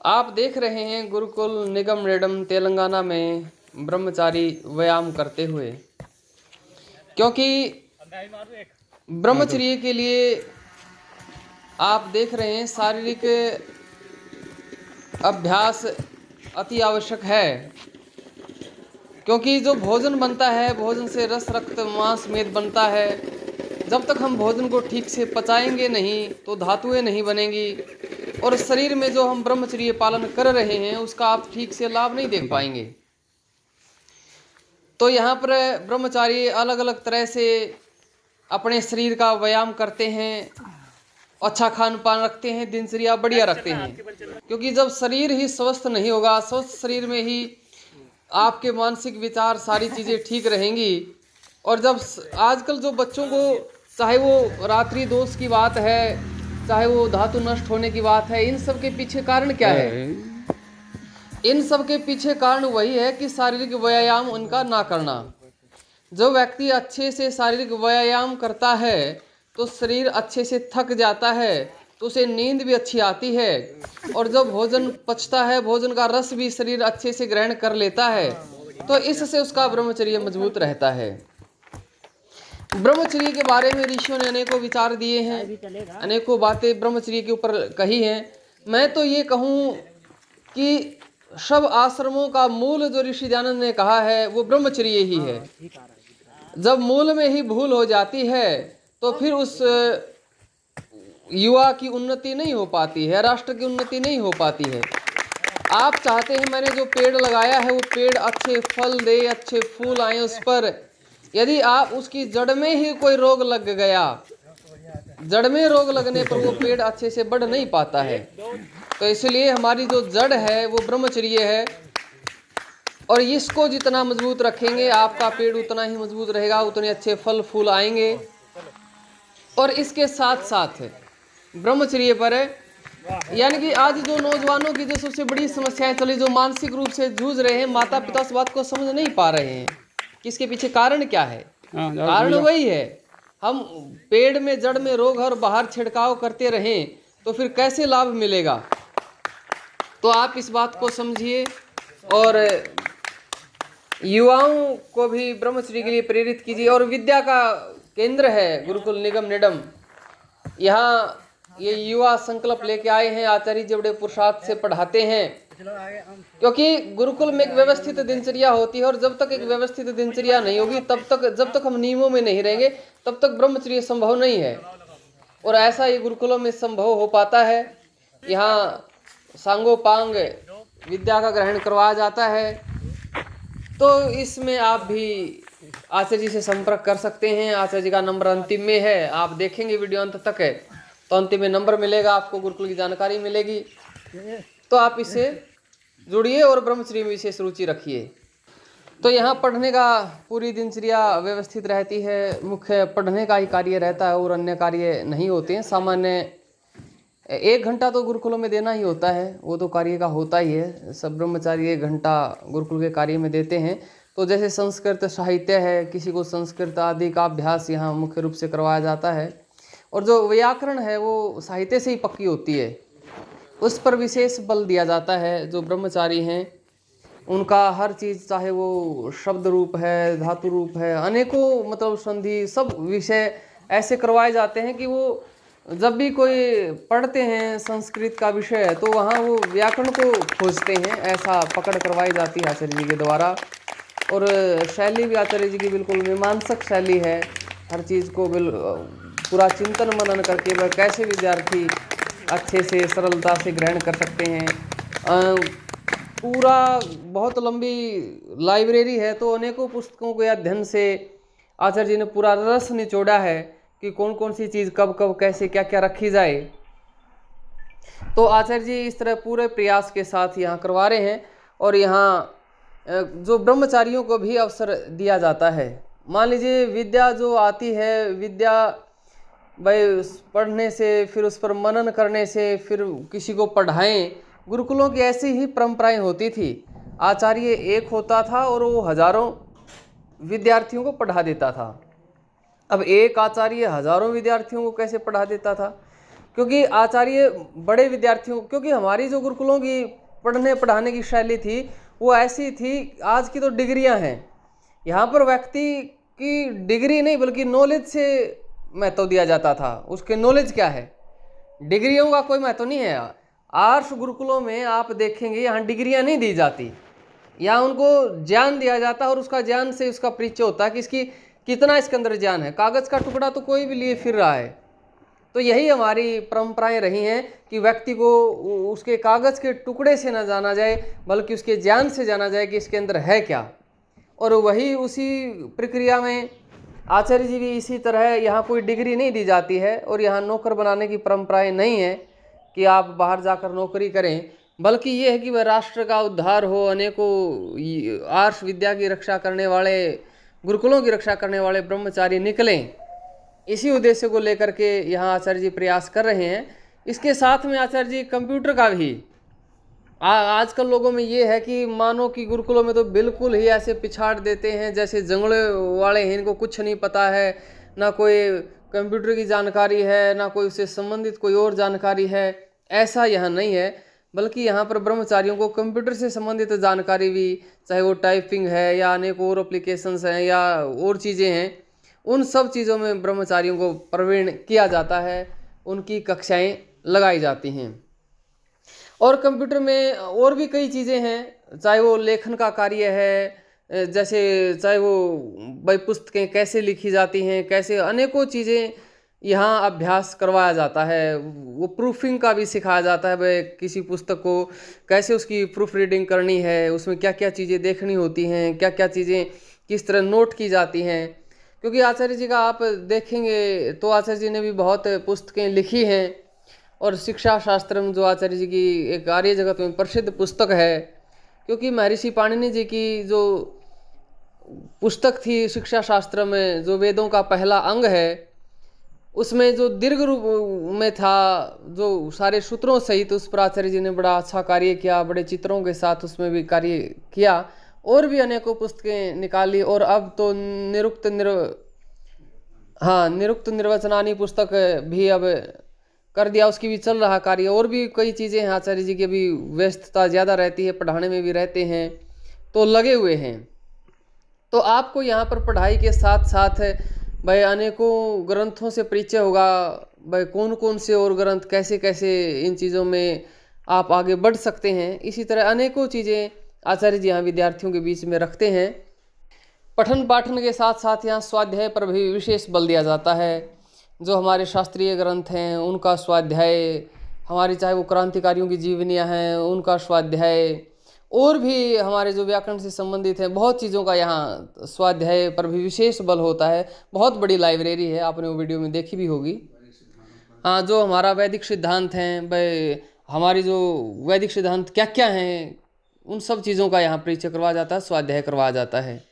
आप देख रहे हैं गुरुकुल निगम नेडम तेलंगाना में ब्रह्मचारी व्यायाम करते हुए, क्योंकि ब्रह्मचर्य के लिए आप देख रहे हैं शारीरिक अभ्यास अति आवश्यक है। क्योंकि जो भोजन बनता है, भोजन से रस रक्त मांस मेद बनता है। जब तक हम भोजन को ठीक से पचाएंगे नहीं तो धातुएं नहीं बनेंगी, और शरीर में जो हम ब्रह्मचर्य पालन कर रहे हैं उसका आप ठीक से लाभ नहीं देख पाएंगे। तो यहाँ पर ब्रह्मचारी अलग अलग तरह से अपने शरीर का व्यायाम करते हैं, अच्छा खान पान रखते हैं, दिनचर्या बढ़िया रखते हैं। क्योंकि जब शरीर ही स्वस्थ नहीं होगा, स्वस्थ शरीर में ही आपके मानसिक विचार सारी चीज़ें ठीक रहेंगी। और जब आजकल जो बच्चों को, चाहे वो रात्रि दोष की बात है, चाहे वो धातु नष्ट होने की बात है, इन सब के पीछे कारण क्या है? इन सब के पीछे कारण वही है कि शारीरिक व्यायाम उनका ना करना। जो व्यक्ति अच्छे से शारीरिक व्यायाम करता है तो शरीर अच्छे से थक जाता है, तो उसे नींद भी अच्छी आती है, और जब भोजन पचता है, भोजन का रस भी शरीर अच्छे से ग्रहण कर लेता है, तो इससे उसका ब्रह्मचर्य मजबूत रहता है। ब्रह्मचर्य के बारे में ऋषियों ने अनेकों विचार दिए हैं, अनेकों बातें ब्रह्मचर्य के ऊपर कही हैं। मैं तो ये कहूँ कि सब आश्रमों का मूल जो ऋषि दयानंद ने कहा है वो ब्रह्मचर्य ही है। जब मूल में ही भूल हो जाती है तो फिर उस युवा की उन्नति नहीं हो पाती है, राष्ट्र की उन्नति नहीं हो पाती है। आप चाहते हैं मैंने जो पेड़ लगाया है वो पेड़ अच्छे फल दे, अच्छे फूल आए उस पर, यदि आप उसकी जड़ में ही कोई रोग लग गया, जड़ में रोग लगने पर वो पेड़ अच्छे से बढ़ नहीं पाता है। तो इसलिए हमारी जो जड़ है वो ब्रह्मचर्य है, और इसको जितना मजबूत रखेंगे आपका पेड़ उतना ही मजबूत रहेगा, उतने अच्छे फल फूल आएंगे। और इसके साथ साथ ब्रह्मचर्य पर, यानी कि आज जो नौजवानों की जो सबसे बड़ी समस्याएं चली, जो मानसिक रूप से जूझ रहे हैं, माता पिता इस बात को समझ नहीं पा रहे हैं कि इसके पीछे कारण क्या है। कारण वही है, हम पेड़ में जड़ में रोग और बाहर छिड़काव करते रहें तो फिर कैसे लाभ मिलेगा। तो आप इस बात को समझिए और युवाओं को भी ब्रह्मचर्य के लिए प्रेरित कीजिए। और विद्या का केंद्र है गुरुकुल निगम नेडम, यहाँ ये युवा संकल्प लेके आए हैं, आचार्य जी बड़े पुरुषार्थ से पढ़ाते हैं। क्योंकि गुरुकुल में एक व्यवस्थित दिनचर्या होती है, और जब तक एक व्यवस्थित दिनचर्या नहीं होगी, तब तक जब तक हम नियमों में नहीं रहेंगे तब तक ब्रह्मचर्य संभव नहीं है। और ऐसा ही गुरुकुलों में संभव हो पाता है। यहाँ सांगोपांग विद्या का ग्रहण करवाया जाता है। तो इसमें आप भी आचार्य जी से संपर्क कर सकते हैं। आचार्य जी का नंबर अंतिम में है, आप देखेंगे वीडियो अंत तक है तो अंतिम में नंबर मिलेगा, आपको गुरुकुल की जानकारी मिलेगी। तो आप इससे जुड़िए और ब्रह्मचर्य में विशेष रुचि रखिए। तो यहाँ पढ़ने का पूरी दिनचर्या व्यवस्थित रहती है, मुख्य पढ़ने का ही कार्य रहता है और अन्य कार्य नहीं होते हैं। सामान्य 1 घंटा तो गुरुकुलों में देना ही होता है, वो तो कार्य का होता ही है। सब ब्रह्मचारी 1 घंटा गुरुकुल के कार्य में देते हैं। तो जैसे संस्कृत साहित्य है, किसी को संस्कृत आदि का अभ्यास यहाँ मुख्य रूप से करवाया जाता है। और जो व्याकरण है वो साहित्य से ही पक्की होती है, उस पर विशेष बल दिया जाता है। जो ब्रह्मचारी हैं उनका हर चीज़, चाहे वो शब्द रूप है, धातु रूप है, अनेकों मतलब संधि, सब विषय ऐसे करवाए जाते हैं कि वो जब भी कोई पढ़ते हैं संस्कृत का विषय तो वहाँ वो व्याकरण को खोजते हैं, ऐसा पकड़ करवाई जाती है आचार्य जी के द्वारा। और शैली भी आचार्य जी की बिल्कुल मीमांसक शैली है, हर चीज़ को पूरा चिंतन मनन करके वह कैसे विद्यार्थी अच्छे से सरलता से ग्रहण कर सकते हैं। पूरा बहुत लंबी लाइब्रेरी है, तो अनेकों पुस्तकों के अध्ययन से आचार्य जी ने पूरा रस निचोड़ा है कि कौन कौन सी चीज़ कब कब कैसे क्या क्या रखी जाए। तो आचार्य जी इस तरह पूरे प्रयास के साथ यहाँ करवा रहे हैं। और यहाँ जो ब्रह्मचारियों को भी अवसर दिया जाता है। मान लीजिए विद्या जो आती है, विद्या भाई पढ़ने से, फिर उस पर मनन करने से, फिर किसी को पढ़ाएं। गुरुकुलों की ऐसी ही परंपराएं होती थी। आचार्य एक होता था और वो हजारों विद्यार्थियों को पढ़ा देता था। अब एक आचार्य हजारों विद्यार्थियों को कैसे पढ़ा देता था? क्योंकि आचार्य बड़े विद्यार्थियों, क्योंकि हमारी जो गुरुकुलों की पढ़ने पढ़ाने की शैली थी वो ऐसी थी, आज की तो डिग्रियां हैं, यहाँ पर व्यक्ति की डिग्री नहीं बल्कि नॉलेज से महत्व दिया जाता था। उसके नॉलेज क्या है, डिग्रियों का कोई महत्व नहीं है। आर्ष गुरुकुलों में आप देखेंगे यहाँ डिग्रियां नहीं दी जाती, यहाँ उनको ज्ञान दिया जाता है और उसका ज्ञान से उसका परिचय होता है कि इसकी कितना इसके अंदर ज्ञान है। कागज़ का टुकड़ा तो कोई भी लिए फिर रहा है। तो यही हमारी परंपराएं रही हैं कि व्यक्ति को उसके कागज़ के टुकड़े से न जाना जाए बल्कि उसके ज्ञान से जाना जाए कि इसके अंदर है क्या। और वही उसी प्रक्रिया में आचार्य जी भी इसी तरह, यहाँ कोई डिग्री नहीं दी जाती है और यहाँ नौकर बनाने की परंपराएं नहीं है कि आप बाहर जाकर नौकरी करें, बल्कि ये है कि वह राष्ट्र का उद्धार हो, अनेकों आर्ष विद्या की रक्षा करने वाले, गुरुकुलों की रक्षा करने वाले ब्रह्मचारी निकलें। इसी उद्देश्य को लेकर के यहाँ आचार्य जी प्रयास कर रहे हैं। इसके साथ में आचार्य जी कंप्यूटर का भी आजकल लोगों में ये है कि मानो कि गुरुकुलों में तो बिल्कुल ही ऐसे पिछाड़ देते हैं जैसे जंगले वाले हैं, इनको कुछ नहीं पता है, ना कोई कंप्यूटर की जानकारी है, ना कोई उससे संबंधित कोई और जानकारी है। ऐसा यहाँ नहीं है, बल्कि यहाँ पर ब्रह्मचारियों को कंप्यूटर से संबंधित जानकारी भी, चाहे वो टाइपिंग है या अनेक और एप्लीकेशंस हैं या और चीज़ें हैं, उन सब चीज़ों में ब्रह्मचारियों को प्रवीण किया जाता है, उनकी कक्षाएं लगाई जाती हैं। और कंप्यूटर में और भी कई चीज़ें हैं, चाहे वो लेखन का कार्य है, जैसे चाहे वो भाई पुस्तकें कैसे लिखी जाती हैं, कैसे अनेकों चीज़ें यहाँ अभ्यास करवाया जाता है। वो प्रूफिंग का भी सिखाया जाता है, भाई किसी पुस्तक को कैसे उसकी प्रूफ रीडिंग करनी है, उसमें क्या क्या चीज़ें देखनी होती हैं, क्या क्या चीज़ें किस तरह नोट की जाती हैं। क्योंकि आचार्य जी का आप देखेंगे तो आचार्य जी ने भी बहुत पुस्तकें लिखी हैं और शिक्षा शास्त्रम जो आचार्य जी की एक आर्य जगत में प्रसिद्ध पुस्तक है, क्योंकि महर्षि पाणिनि जी की जो पुस्तक थी शिक्षा शास्त्र में, जो वेदों का पहला अंग है, उसमें जो दीर्घ रूप में था, जो सारे सूत्रों सहित, उस पर आचार्य जी ने बड़ा अच्छा कार्य किया, बड़े चित्रों के साथ उसमें भी कार्य किया और भी अनेकों पुस्तकें निकाली। और अब तो निरुक्त निर्वचनानी पुस्तक भी अब कर दिया, उसकी भी चल रहा कार्य। और भी कई चीज़ें हैं, आचार्य जी की अभी व्यस्तता ज़्यादा रहती है, पढ़ाने में भी रहते हैं तो लगे हुए हैं। तो आपको यहाँ पर पढ़ाई के साथ साथ भाई अनेकों ग्रंथों से परिचय होगा, भाई कौन कौन से और ग्रंथ, कैसे कैसे इन चीज़ों में आप आगे बढ़ सकते हैं। इसी तरह अनेकों चीज़ें आचार्य जी यहाँ विद्यार्थियों के बीच में रखते हैं। पठन पाठन के साथ साथ यहाँ स्वाध्याय पर भी विशेष बल दिया जाता है। जो हमारे शास्त्रीय ग्रंथ हैं उनका स्वाध्याय, हमारी चाहे वो क्रांतिकारियों की जीवनियाँ हैं उनका स्वाध्याय, और भी हमारे जो व्याकरण से संबंधित है बहुत चीज़ों का यहाँ स्वाध्याय पर भी विशेष बल होता है। बहुत बड़ी लाइब्रेरी है, आपने वो वीडियो में देखी भी होगी। हाँ, जो हमारा वैदिक सिद्धांत हैं, भाई हमारी जो वैदिक सिद्धांत क्या क्या हैं, उन सब चीज़ों का यहाँ परिचय करवाया जाता है, स्वाध्याय करवाया जाता है।